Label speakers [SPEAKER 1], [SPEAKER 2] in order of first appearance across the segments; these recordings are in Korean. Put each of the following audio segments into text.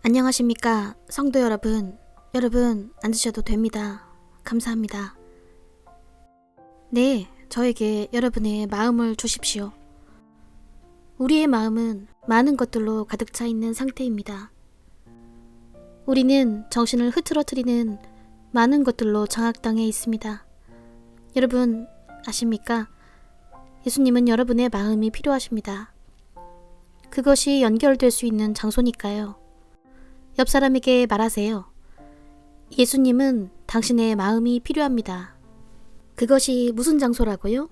[SPEAKER 1] 안녕하십니까 성도 여러분. 여러분 앉으셔도 됩니다. 감사합니다. 네, 저에게 여러분의 마음을 주십시오. 우리의 마음은 많은 것들로 가득 차 있는 상태입니다. 우리는 정신을 흐트러뜨리는 많은 것들로 장악당해 있습니다. 여러분 아십니까? 예수님은 여러분의 마음이 필요하십니다. 그것이 연결될 수 있는 장소니까요. 옆 사람에게 말하세요. 예수님은 당신의 마음이 필요합니다. 그것이 무슨 장소라고요?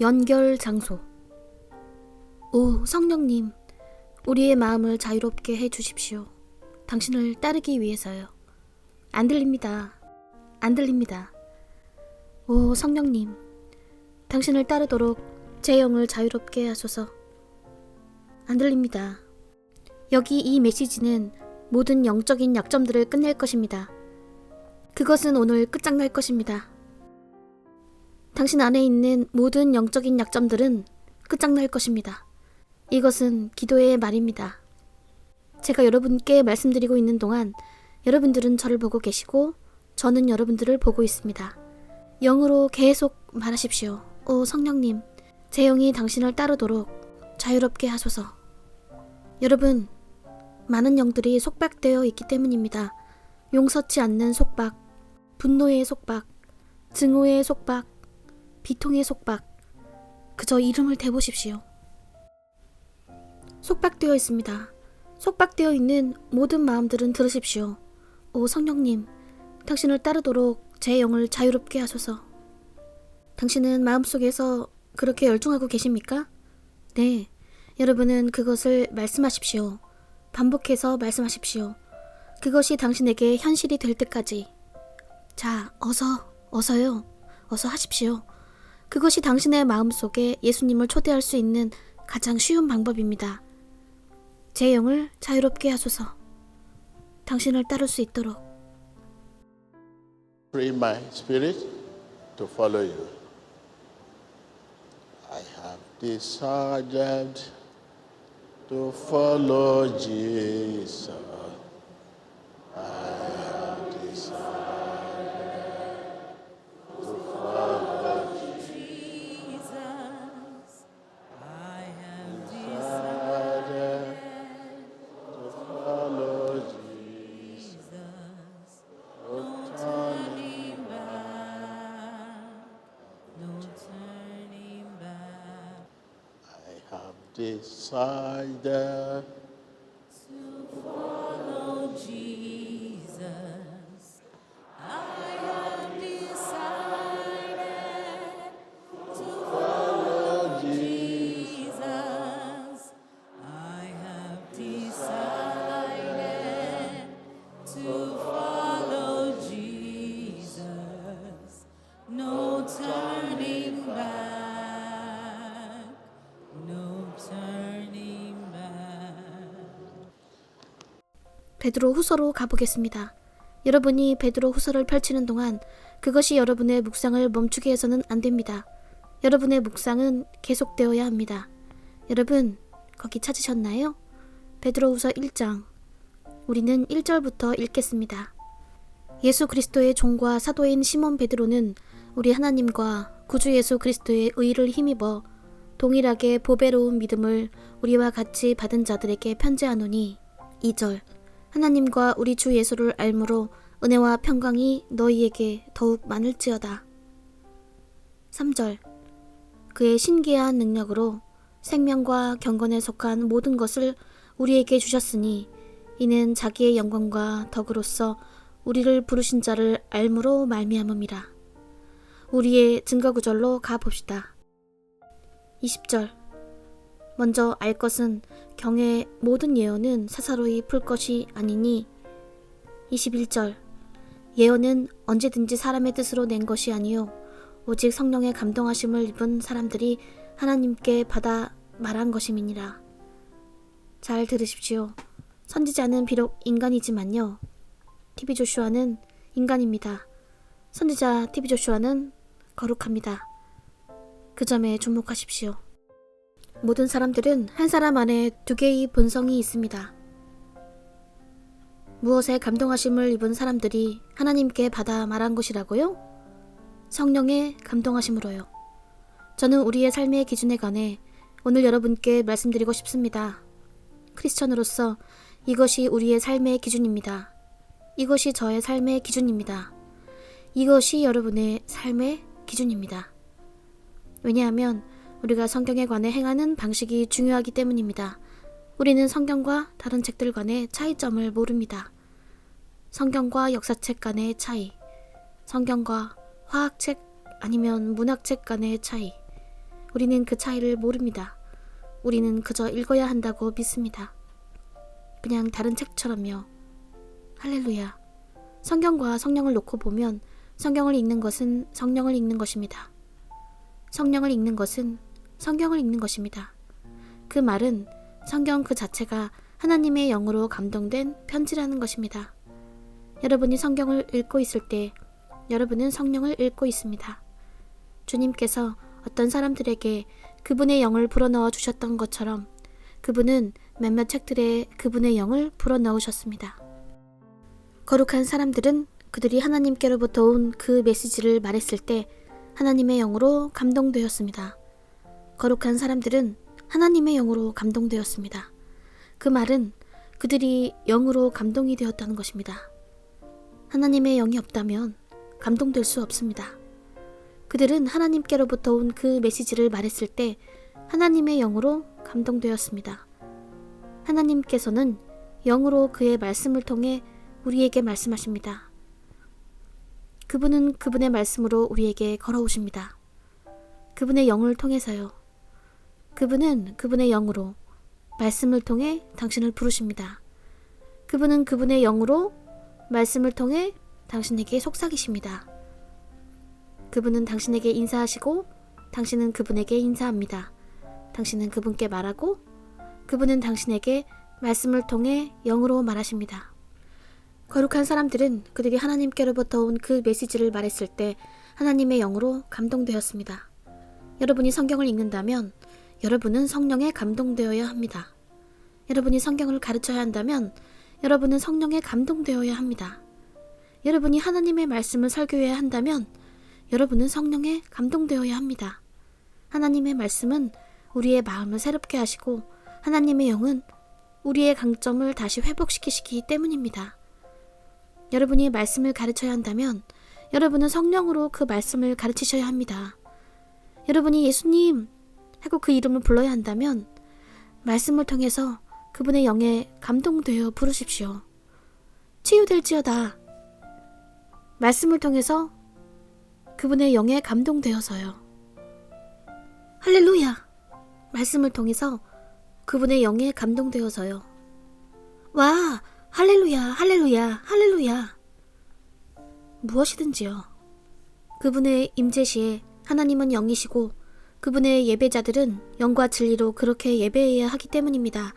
[SPEAKER 1] 연결 장소. 오, 성령님, 우리의 마음을 자유롭게 해 주십시오. 당신을 따르기 위해서요. 안 들립니다. 안 들립니다. 오, 성령님, 당신을 따르도록 제 영을 자유롭게 하소서. 안 들립니다. 여기 이 메시지는 모든 영적인 약점들을 끝낼 것입니다. 그것은 오늘 끝장날 것입니다. 당신 안에 있는 모든 영적인 약점들은 끝장날 것입니다. 이것은 기도의 말입니다. 제가 여러분께 말씀드리고 있는 동안 여러분들은 저를 보고 계시고 저는 여러분들을 보고 있습니다. 영으로 계속 말하십시오. 오 성령님, 제 영이 당신을 따르도록 자유롭게 하소서. 여러분, 많은 영들이 속박되어 있기 때문입니다. 용서치 않는 속박, 분노의 속박, 증오의 속박, 비통의 속박. 그저 이름을 대보십시오. 속박되어 있습니다. 속박되어 있는 모든 마음들은 들으십시오. 오 성령님, 당신을 따르도록 제 영을 자유롭게 하소서. 당신은 마음속에서 그렇게 열중하고 계십니까? 네, 여러분은 그것을 말씀하십시오. 반복해서 말씀하십시오. 그것이 당신에게 현실이 될 때까지. 자, 어서요. 어서 하십시오. 그것이 당신의 마음속에 예수님을 초대할 수 있는 가장 쉬운 방법입니다. 제 영을 자유롭게 하소서. 당신을 따를 수 있도록.
[SPEAKER 2] Free my spirit to follow you. I have decided to follow Jesus. I have decided to follow
[SPEAKER 3] Jesus. I have
[SPEAKER 2] decided to follow Jesus.
[SPEAKER 3] Jesus.
[SPEAKER 2] No
[SPEAKER 3] Turning back. No turning back.
[SPEAKER 2] I have decided
[SPEAKER 3] To follow Jesus. I have decided to follow Jesus. I have decided to follow Jesus. No turning back. No turning back.
[SPEAKER 1] 베드로 후서로 가보겠습니다. 여러분이 베드로 후서를 펼치는 동안 그것이 여러분의 묵상을 멈추게 해서는 안 됩니다. 여러분의 묵상은 계속되어야 합니다. 여러분, 거기 찾으셨나요? 베드로 후서 1장. 우리는 1절부터 읽겠습니다. 예수 그리스도의 종과 사도인 시몬 베드로는 우리 하나님과 구주 예수 그리스도의 의를 힘입어 동일하게 보배로운 믿음을 우리와 같이 받은 자들에게 편지하노니 2절. 하나님과 우리 주 예수를 알므로 은혜와 평강이 너희에게 더욱 많을지어다. 3절. 그의 신기한 능력으로 생명과 경건에 속한 모든 것을 우리에게 주셨으니 이는 자기의 영광과 덕으로서 우리를 부르신 자를 알므로 말미암음이라. 우리의 증거구절로 가봅시다. 20절. 먼저 알 것은 경의 모든 예언은 사사로이 풀 것이 아니니 21절. 예언은 언제든지 사람의 뜻으로 낸 것이 아니요 오직 성령의 감동하심을 입은 사람들이 하나님께 받아 말한 것임이니라. 잘 들으십시오. 선지자는 비록 인간이지만요, TV 조슈아는 인간입니다. 선지자 TV 조슈아는 거룩합니다. 그 점에 주목하십시오. 모든 사람들은 한 사람 안에 두 개의 본성이 있습니다. 무엇에 감동하심을 입은 사람들이 하나님께 받아 말한 것이라고요? 성령의 감동하심으로요. 저는 우리의 삶의 기준에 관해 오늘 여러분께 말씀드리고 싶습니다. 크리스천으로서 이것이 우리의 삶의 기준입니다. 이것이 저의 삶의 기준입니다. 이것이 여러분의 삶의 기준입니다. 왜냐하면 우리가 성경에 관해 행하는 방식이 중요하기 때문입니다. 우리는 성경과 다른 책들 간의 차이점을 모릅니다. 성경과 역사책 간의 차이, 성경과 화학책 아니면 문학책 간의 차이, 우리는 그 차이를 모릅니다. 우리는 그저 읽어야 한다고 믿습니다. 그냥 다른 책처럼요. 할렐루야. 성경과 성령을 놓고 보면 성경을 읽는 것은 성령을 읽는 것입니다. 성령을 읽는 것은 성경을 읽는 것입니다. 그 말은 성경 그 자체가 하나님의 영으로 감동된 편지라는 것입니다. 여러분이 성경을 읽고 있을 때 여러분은 성령을 읽고 있습니다. 주님께서 어떤 사람들에게 그분의 영을 불어넣어 주셨던 것처럼 그분은 몇몇 책들에 그분의 영을 불어넣으셨습니다. 거룩한 사람들은 그들이 하나님께로부터 온 그 메시지를 말했을 때 하나님의 영으로 감동되었습니다. 거룩한 사람들은 하나님의 영으로 감동되었습니다. 그 말은 그들이 영으로 감동이 되었다는 것입니다. 하나님의 영이 없다면 감동될 수 없습니다. 그들은 하나님께로부터 온 그 메시지를 말했을 때 하나님의 영으로 감동되었습니다. 하나님께서는 영으로 그의 말씀을 통해 우리에게 말씀하십니다. 그분은 그분의 말씀으로 우리에게 걸어오십니다. 그분의 영을 통해서요. 그분은 그분의 영으로 말씀을 통해 당신을 부르십니다. 그분은 그분의 영으로 말씀을 통해 당신에게 속삭이십니다. 그분은 당신에게 인사하시고 당신은 그분에게 인사합니다. 당신은 그분께 말하고 그분은 당신에게 말씀을 통해 영으로 말하십니다. 거룩한 사람들은 그들이 하나님께로부터 온 그 메시지를 말했을 때 하나님의 영으로 감동되었습니다. 여러분이 성경을 읽는다면 여러분은 성령에 감동되어야 합니다. 여러분이 성경을 가르쳐야 한다면 여러분은 성령에 감동되어야 합니다. 여러분이 하나님의 말씀을 설교해야 한다면 여러분은 성령에 감동되어야 합니다. 하나님의 말씀은 우리의 마음을 새롭게 하시고 하나님의 영은 우리의 강점을 다시 회복시키시기 때문입니다. 여러분이 말씀을 가르쳐야 한다면 여러분은 성령으로 그 말씀을 가르치셔야 합니다. 여러분이 예수님 하고 그 이름을 불러야 한다면 말씀을 통해서 그분의 영에 감동되어 부르십시오. 치유될지어다. 말씀을 통해서 그분의 영에 감동되어서요. 할렐루야. 말씀을 통해서 그분의 영에 감동되어서요. 와, 할렐루야, 할렐루야, 할렐루야. 무엇이든지요. 그분의 임재 시에 하나님은 영이시고 그분의 예배자들은 영과 진리로 그렇게 예배해야 하기 때문입니다.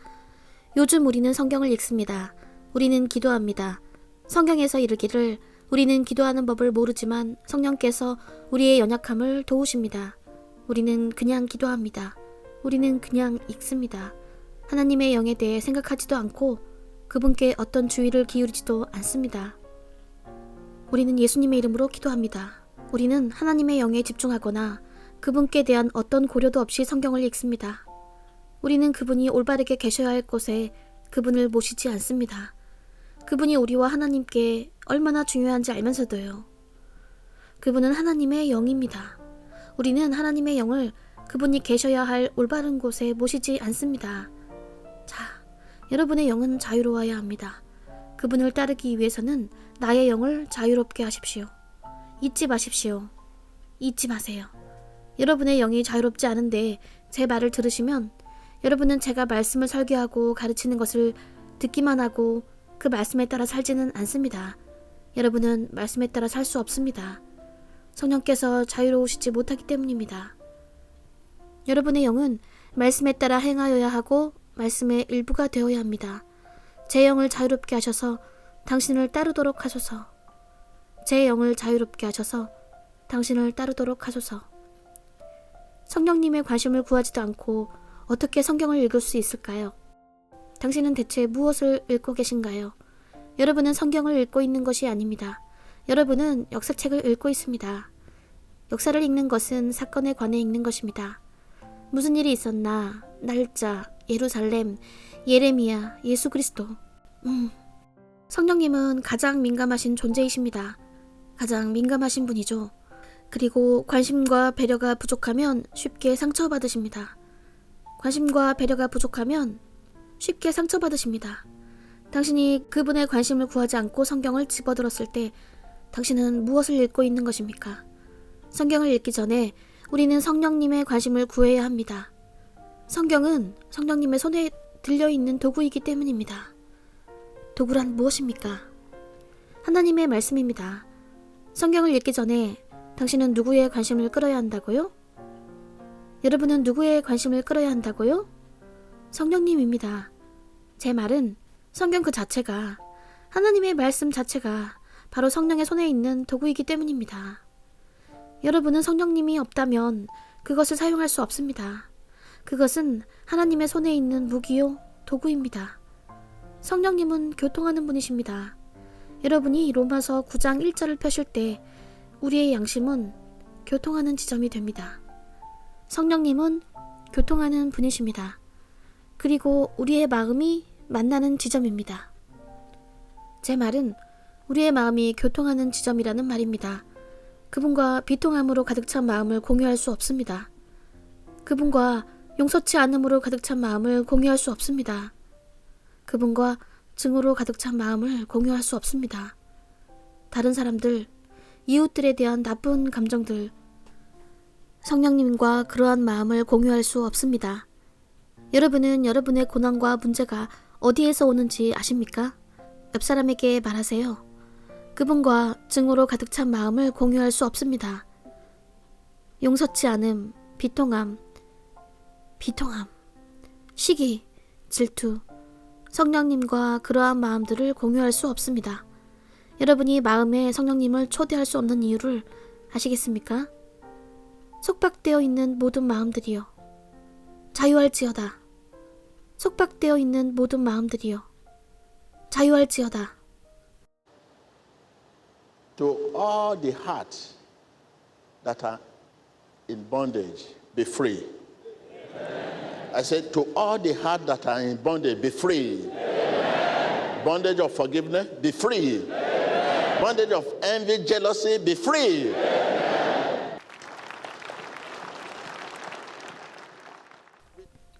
[SPEAKER 1] 요즘 우리는 성경을 읽습니다. 우리는 기도합니다. 성경에서 이르기를 우리는 기도하는 법을 모르지만 성령께서 우리의 연약함을 도우십니다. 우리는 그냥 기도합니다. 우리는 그냥 읽습니다. 하나님의 영에 대해 생각하지도 않고 그분께 어떤 주의를 기울이지도 않습니다. 우리는 예수님의 이름으로 기도합니다. 우리는 하나님의 영에 집중하거나 그분께 대한 어떤 고려도 없이 성경을 읽습니다. 우리는 그분이 올바르게 계셔야 할 곳에 그분을 모시지 않습니다. 그분이 우리와 하나님께 얼마나 중요한지 알면서도요. 그분은 하나님의 영입니다. 우리는 하나님의 영을 그분이 계셔야 할 올바른 곳에 모시지 않습니다. 자, 여러분의 영은 자유로워야 합니다. 그분을 따르기 위해서는 나의 영을 자유롭게 하십시오. 잊지 마십시오. 잊지 마세요. 여러분의 영이 자유롭지 않은데 제 말을 들으시면 여러분은 제가 말씀을 설교하고 가르치는 것을 듣기만 하고 그 말씀에 따라 살지는 않습니다. 여러분은 말씀에 따라 살 수 없습니다. 성령께서 자유로우시지 못하기 때문입니다. 여러분의 영은 말씀에 따라 행하여야 하고 말씀의 일부가 되어야 합니다. 제 영을 자유롭게 하셔서 당신을 따르도록 하소서. 제 영을 자유롭게 하셔서 당신을 따르도록 하소서. 성령님의 관심을 구하지도 않고 어떻게 성경을 읽을 수 있을까요? 당신은 대체 무엇을 읽고 계신가요? 여러분은 성경을 읽고 있는 것이 아닙니다. 여러분은 역사책을 읽고 있습니다. 역사를 읽는 것은 사건에 관해 읽는 것입니다. 무슨 일이 있었나, 날짜, 예루살렘, 예레미야, 예수 그리스도. 성령님은 가장 민감하신 존재이십니다. 가장 민감하신 분이죠. 그리고 관심과 배려가 부족하면 쉽게 상처받으십니다. 관심과 배려가 부족하면 쉽게 상처받으십니다. 당신이 그분의 관심을 구하지 않고 성경을 집어들었을 때 당신은 무엇을 읽고 있는 것입니까? 성경을 읽기 전에 우리는 성령님의 관심을 구해야 합니다. 성경은 성령님의 손에 들려있는 도구이기 때문입니다. 도구란 무엇입니까? 하나님의 말씀입니다. 성경을 읽기 전에 당신은 누구의 관심을 끌어야 한다고요? 여러분은 누구의 관심을 끌어야 한다고요? 성령님입니다. 제 말은 성경 그 자체가, 하나님의 말씀 자체가 바로 성령의 손에 있는 도구이기 때문입니다. 여러분은 성령님이 없다면 그것을 사용할 수 없습니다. 그것은 하나님의 손에 있는 무기요, 도구입니다. 성령님은 교통하는 분이십니다. 여러분이 로마서 9장 1절을 펴실 때 우리의 양심은 교통하는 지점이 됩니다. 성령님은 교통하는 분이십니다. 그리고 우리의 마음이 만나는 지점입니다. 제 말은 우리의 마음이 교통하는 지점이라는 말입니다. 그분과 비통함으로 가득 찬 마음을 공유할 수 없습니다. 그분과 용서치 않음으로 가득 찬 마음을 공유할 수 없습니다. 그분과 증오로 가득 찬 마음을 공유할 수 없습니다. 다른 사람들, 이웃들에 대한 나쁜 감정들, 성령님과 그러한 마음을 공유할 수 없습니다. 여러분은 여러분의 고난과 문제가 어디에서 오는지 아십니까? 옆 사람에게 말하세요. 그분과 증오로 가득 찬 마음을 공유할 수 없습니다. 용서치 않음, 비통함, 시기, 질투, 성령님과 그러한 마음들을 공유할 수 없습니다. 여러분이 마음에 성령님을 초대할 수 없는 이유를 아시겠습니까? 속박되어 있는 모든 마음들이요. 자유할지어다. 속박되어 있는 모든 마음들이요. 자유할지어다.
[SPEAKER 2] To all the hearts that are in bondage, be free. I said, to all the hearts that are in bondage, be free. Bondage of forgiveness, be free. Bondage of envy, jealousy, be free.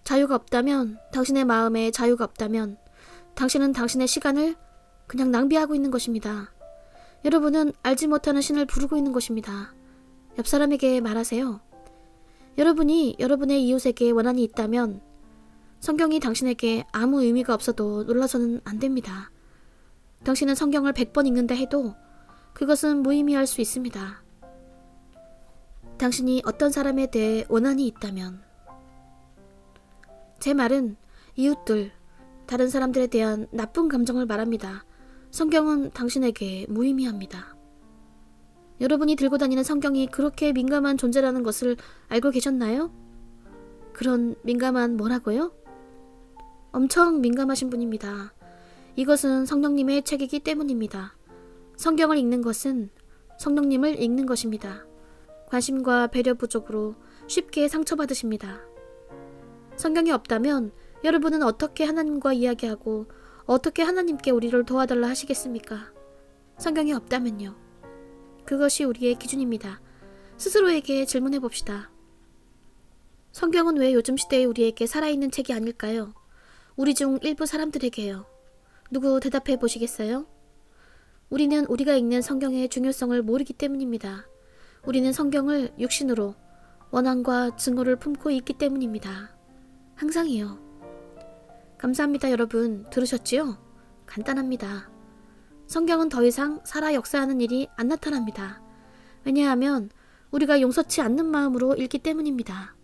[SPEAKER 1] 자유가 없다면, 당신의 마음에 자유가 없다면 당신은 당신의 시간을 그냥 낭비하고 있는 것입니다. 여러분은 알지 못하는 신을 부르고 있는 것입니다. 옆 사람에게 말하세요. 여러분이 여러분의 이웃에게 원한이 있다면 성경이 당신에게 아무 의미가 없어도 놀라서는 안 됩니다. 당신은 성경을 100번 읽는다 해도 그것은 무의미할 수 있습니다. 당신이 어떤 사람에 대해 원한이 있다면, 제 말은 이웃들, 다른 사람들에 대한 나쁜 감정을 말합니다. 성경은 당신에게 무의미합니다. 여러분이 들고 다니는 성경이 그렇게 민감한 존재라는 것을 알고 계셨나요? 그런 민감한 뭐라고요? 엄청 민감하신 분입니다. 이것은 성령님의 책이기 때문입니다. 성경을 읽는 것은 성령님을 읽는 것입니다. 관심과 배려 부족으로 쉽게 상처받으십니다. 성경이 없다면 여러분은 어떻게 하나님과 이야기하고 어떻게 하나님께 우리를 도와달라 하시겠습니까? 성경이 없다면요. 그것이 우리의 기준입니다. 스스로에게 질문해 봅시다. 성경은 왜 요즘 시대에 우리에게 살아있는 책이 아닐까요? 우리 중 일부 사람들에게요. 누구 대답해 보시겠어요? 우리는 우리가 읽는 성경의 중요성을 모르기 때문입니다. 우리는 성경을 육신으로 원한과 증오를 품고 있기 때문입니다. 항상이요. 감사합니다, 여러분. 들으셨지요? 간단합니다. 성경은 더 이상 살아 역사하는 일이 안 나타납니다. 왜냐하면 우리가 용서치 않는 마음으로 읽기 때문입니다.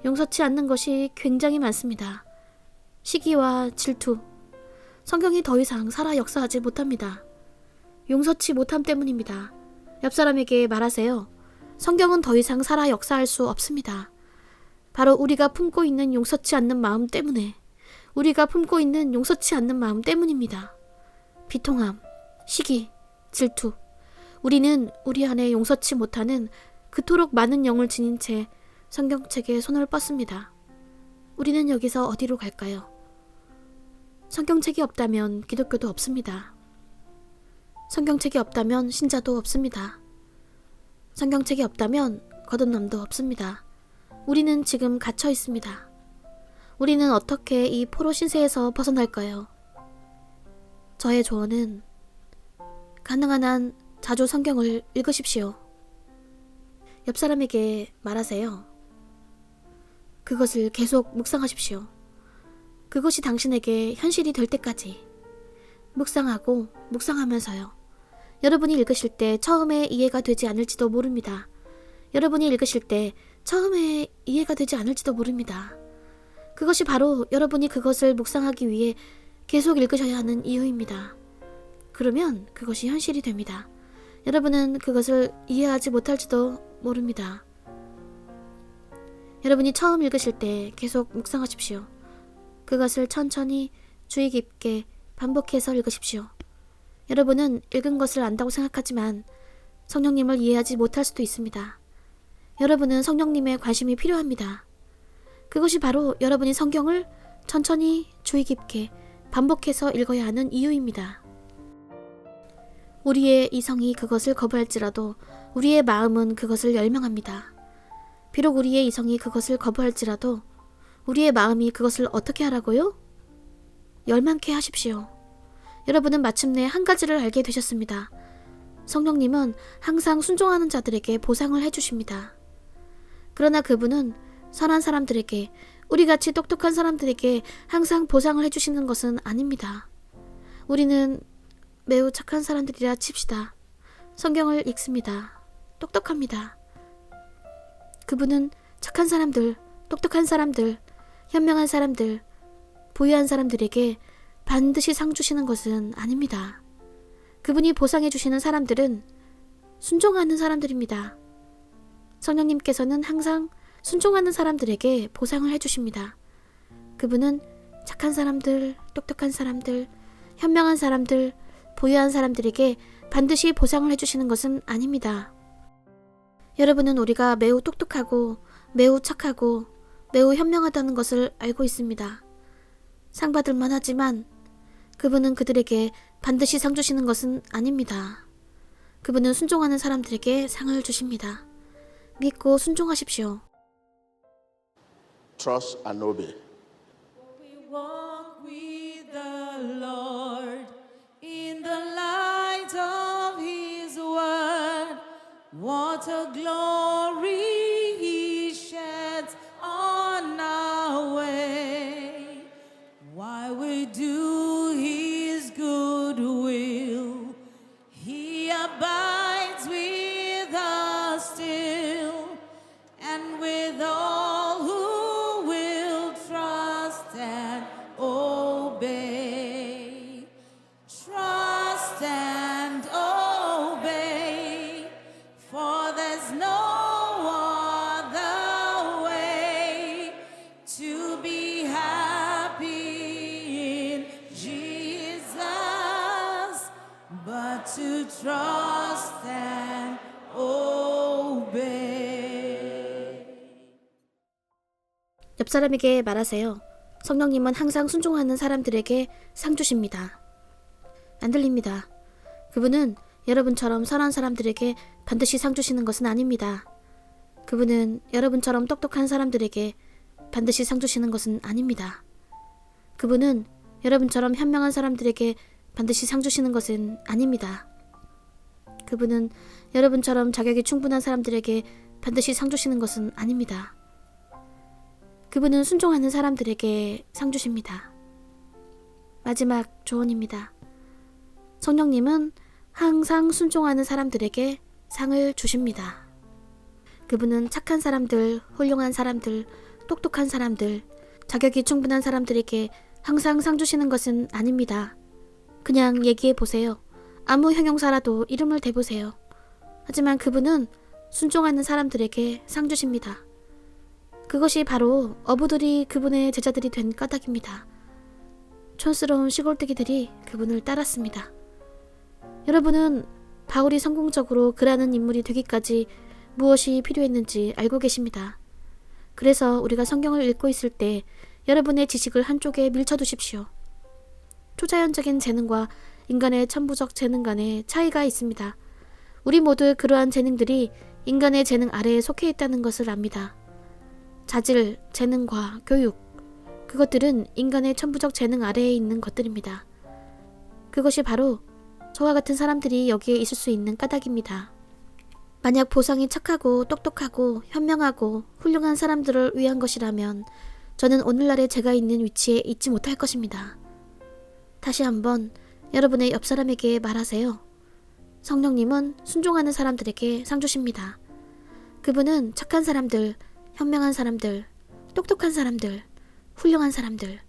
[SPEAKER 1] 용서치 않는 것이 굉장히 많습니다. 시기와 질투. 성경이 더 이상 살아 역사하지 못합니다. 용서치 못함 때문입니다. 옆 사람에게 말하세요. 성경은 더 이상 살아 역사할 수 없습니다. 바로 우리가 품고 있는 용서치 않는 마음 때문에, 우리가 품고 있는 용서치 않는 마음 때문입니다. 비통함, 시기, 질투. 우리는 우리 안에 용서치 못하는 그토록 많은 영을 지닌 채 성경책에 손을 뻗습니다. 우리는 여기서 어디로 갈까요? 성경책이 없다면 기독교도 없습니다. 성경책이 없다면 신자도 없습니다. 성경책이 없다면 거듭남도 없습니다. 우리는 지금 갇혀 있습니다. 우리는 어떻게 이 포로 신세에서 벗어날까요? 저의 조언은 가능한 한 자주 성경을 읽으십시오. 옆 사람에게 말하세요. 그것을 계속 묵상하십시오. 그것이 당신에게 현실이 될 때까지 묵상하고 묵상하면서요. 여러분이 읽으실 때 처음에 이해가 되지 않을지도 모릅니다. 여러분이 읽으실 때 처음에 이해가 되지 않을지도 모릅니다. 그것이 바로 여러분이 그것을 묵상하기 위해 계속 읽으셔야 하는 이유입니다. 그러면 그것이 현실이 됩니다. 여러분은 그것을 이해하지 못할지도 모릅니다. 여러분이 처음 읽으실 때 계속 묵상하십시오. 그것을 천천히 주의 깊게 반복해서 읽으십시오. 여러분은 읽은 것을 안다고 생각하지만 성령님을 이해하지 못할 수도 있습니다. 여러분은 성령님의 관심이 필요합니다. 그것이 바로 여러분이 성경을 천천히 주의 깊게 반복해서 읽어야 하는 이유입니다. 우리의 이성이 그것을 거부할지라도 우리의 마음은 그것을 열망합니다. 비록 우리의 이성이 그것을 거부할지라도 우리의 마음이 그것을 어떻게 하라고요? 열망케 하십시오. 여러분은 마침내 한 가지를 알게 되셨습니다. 성령님은 항상 순종하는 자들에게 보상을 해주십니다. 그러나 그분은 선한 사람들에게, 우리같이 똑똑한 사람들에게 항상 보상을 해주시는 것은 아닙니다. 우리는 매우 착한 사람들이라 칩시다. 성경을 읽습니다. 똑똑합니다. 그분은 착한 사람들, 똑똑한 사람들, 현명한 사람들, 부유한 사람들에게 반드시 상 주시는 것은 아닙니다. 그분이 보상해 주시는 사람들은 순종하는 사람들입니다. 성령님께서는 항상 순종하는 사람들에게 보상을 해주십니다. 그분은 착한 사람들, 똑똑한 사람들, 현명한 사람들, 부유한 사람들에게 반드시 보상을 해주시는 것은 아닙니다. 여러분은 우리가 매우 똑똑하고 매우 착하고 매우 현명하다는 것을 알고 있습니다. 상 받을 만하지만 그분은 그들에게 반드시 상 주시는 것은 아닙니다. 그분은 순종하는 사람들에게 상을 주십니다. 믿고 순종하십시오.
[SPEAKER 2] Trust and obey.
[SPEAKER 3] We walk with the Lord in the light of His word. What a glory He sheds on our way. While we do His good will, He abides with us still, and with all who will trust and obey. Trust and obey, for there's no other way to be happy in Jesus but to trust and obey.
[SPEAKER 1] 옆 사람에게 말하세요. 성령님은 항상 순종하는 사람들에게 상 주십니다. 안 들립니다. 그분은 여러분처럼 선한 사람들에게 반드시 상 주시는 것은 아닙니다. 그분은 여러분처럼 똑똑한 사람들에게 반드시 상 주시는 것은 아닙니다. 그분은 여러분처럼 현명한 사람들에게 반드시 상 주시는 것은 아닙니다. 그분은 여러분처럼 자격이 충분한 사람들에게 반드시 상 주시는 것은 아닙니다. 그분은 순종하는 사람들에게 상 주십니다. 마지막 조언입니다. 성령님은 항상 순종하는 사람들에게 상을 주십니다. 그분은 착한 사람들, 훌륭한 사람들, 똑똑한 사람들, 자격이 충분한 사람들에게 항상 상 주시는 것은 아닙니다. 그냥 얘기해 보세요. 아무 형용사라도 이름을 대보세요. 하지만 그분은 순종하는 사람들에게 상 주십니다. 그것이 바로 어부들이 그분의 제자들이 된 까닭입니다. 촌스러운 시골뜨기들이 그분을 따랐습니다. 여러분은 바울이 성공적으로 그라는 인물이 되기까지 무엇이 필요했는지 알고 계십니다. 그래서 우리가 성경을 읽고 있을 때 여러분의 지식을 한쪽에 밀쳐두십시오. 초자연적인 재능과 인간의 천부적 재능 간의 차이가 있습니다. 우리 모두 그러한 재능들이 인간의 재능 아래에 속해 있다는 것을 압니다. 자질, 재능과 교육, 그것들은 인간의 천부적 재능 아래에 있는 것들입니다. 그것이 바로 저와 같은 사람들이 여기에 있을 수 있는 까닭입니다. 만약 보상이 착하고 똑똑하고 현명하고 훌륭한 사람들을 위한 것이라면 저는 오늘날의 제가 있는 위치에 있지 못할 것입니다. 다시 한번 여러분의 옆 사람에게 말하세요. 성령님은 순종하는 사람들에게 상 주십니다. 그분은 착한 사람들, 현명한 사람들, 똑똑한 사람들, 훌륭한 사람들,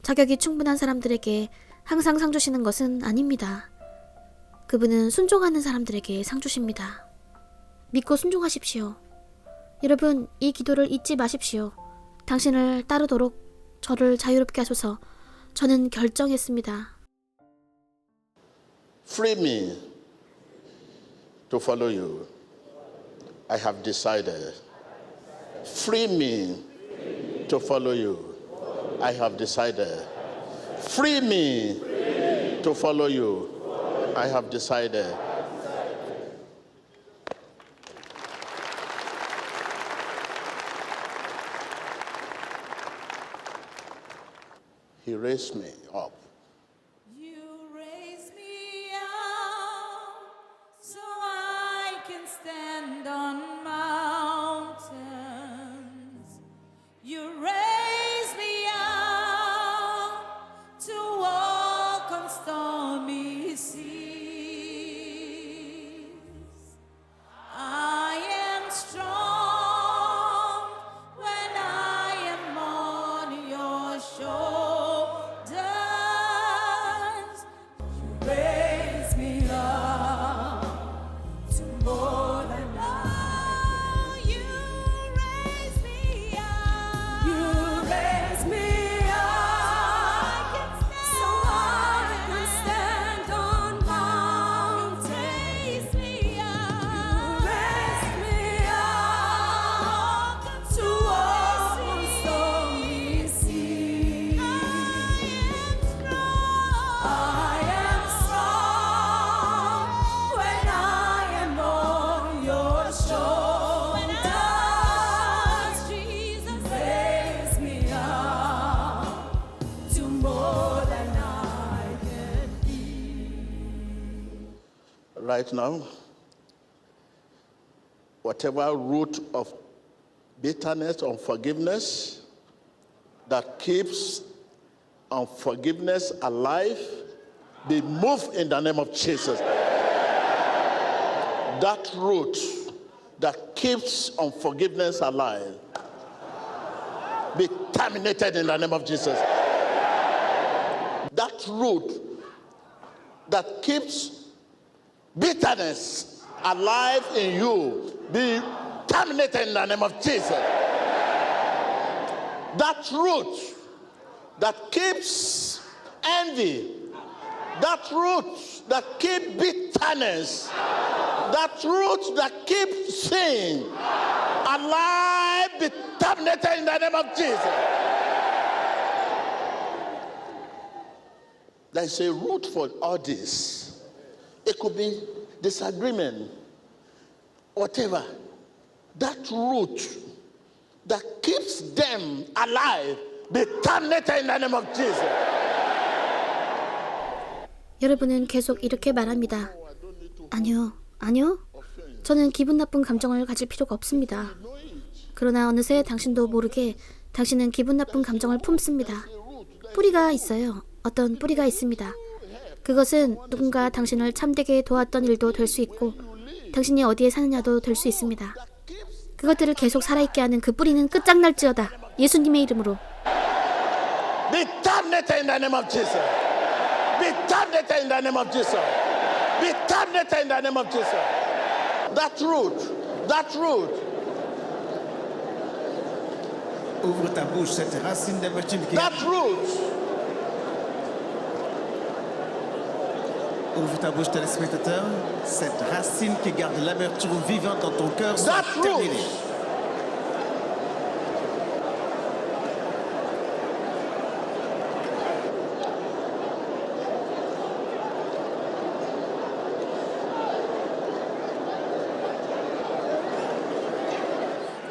[SPEAKER 1] 자격이 충분한 사람들에게 항상 상 주시는 것은 아닙니다. 그분은 순종하는 사람들에게 상 주십니다. 믿고 순종하십시오. 여러분, 이 기도를 잊지 마십시오. 당신을 따르도록 저를 자유롭게 하소서. 저는 결정했습니다.
[SPEAKER 2] Free me to follow you. I have decided. Free me to follow you. I have decided. Free me to follow you. I have decided. He raised me up.
[SPEAKER 3] You raise me up so I can stand on mountains. You raise me up to walk on stormy seas. I am strong when I am on your shoulders. You raise me up to more than now. You raise me up. You raise me up so I can stand on mountains. Raise me up. Raise me up to walk on stormy seas. I am strong when I am on your shoulders. Jesus, raise me up to more than I can be.
[SPEAKER 2] Right now, whatever root of bitterness, unforgiveness that keeps unforgiveness alive, be moved in the name of Jesus. That root that keeps unforgiveness alive, be terminated in the name of Jesus. That root that keeps bitterness alive in you, be terminated in the name of Jesus. That root that keeps envy, that root that keeps bitterness, that root that keeps sin alive, be terminated in the name of Jesus. There's a root for all this. It could be disagreement, whatever. That root that keeps them alive, be terminated in the name of Jesus.
[SPEAKER 1] 여러분은 계속 이렇게 말합니다. 아니요, 아니요. 저는 기분 나쁜 감정을 가질 필요가 없습니다. 그러나 어느새 당신도 모르게 당신은 기분 나쁜 감정을 품습니다. 뿌리가 있어요. 어떤 뿌리가 있습니다. 그것은 누군가 당신을 참되게 도왔던 일도 될 수 있고 당신이 어디에 사느냐도 될 수 있습니다. 그것들을 계속 살아있게 하는 그 뿌리는 끝장날지어다. 예수님의 이름으로.
[SPEAKER 2] Be terminated in the name of Jesus. Be terminated in the name of Jesus. Be terminated in the name of Jesus. That root, that root.
[SPEAKER 4] Ouvre ta bouche, cette racine d'amertume qui
[SPEAKER 2] That root
[SPEAKER 4] Ouvre ta bouche, téléspectateur. Cette racine qui garde l'amertume vivante dans ton cœur soit
[SPEAKER 2] That
[SPEAKER 4] terminée.
[SPEAKER 2] root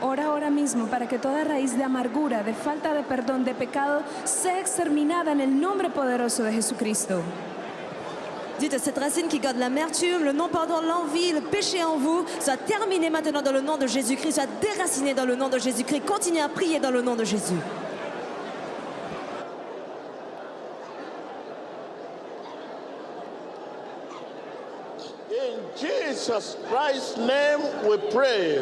[SPEAKER 5] Ora ahora mismo para que toda raíz de amargura, de falta de perdón, de pecado, sea exterminada en el nombre poderoso de Jesucristo.
[SPEAKER 3] Dites, cette racine qui garde l'amertume, le non-pardon, l'envie, le péché en vous, soit terminé maintenant dans le nom de Jésus-Christ, soit déraciné dans le nom de Jésus-Christ. Continuez à prier dans le nom de Jésus.
[SPEAKER 2] in Jesus Christ's name we pray.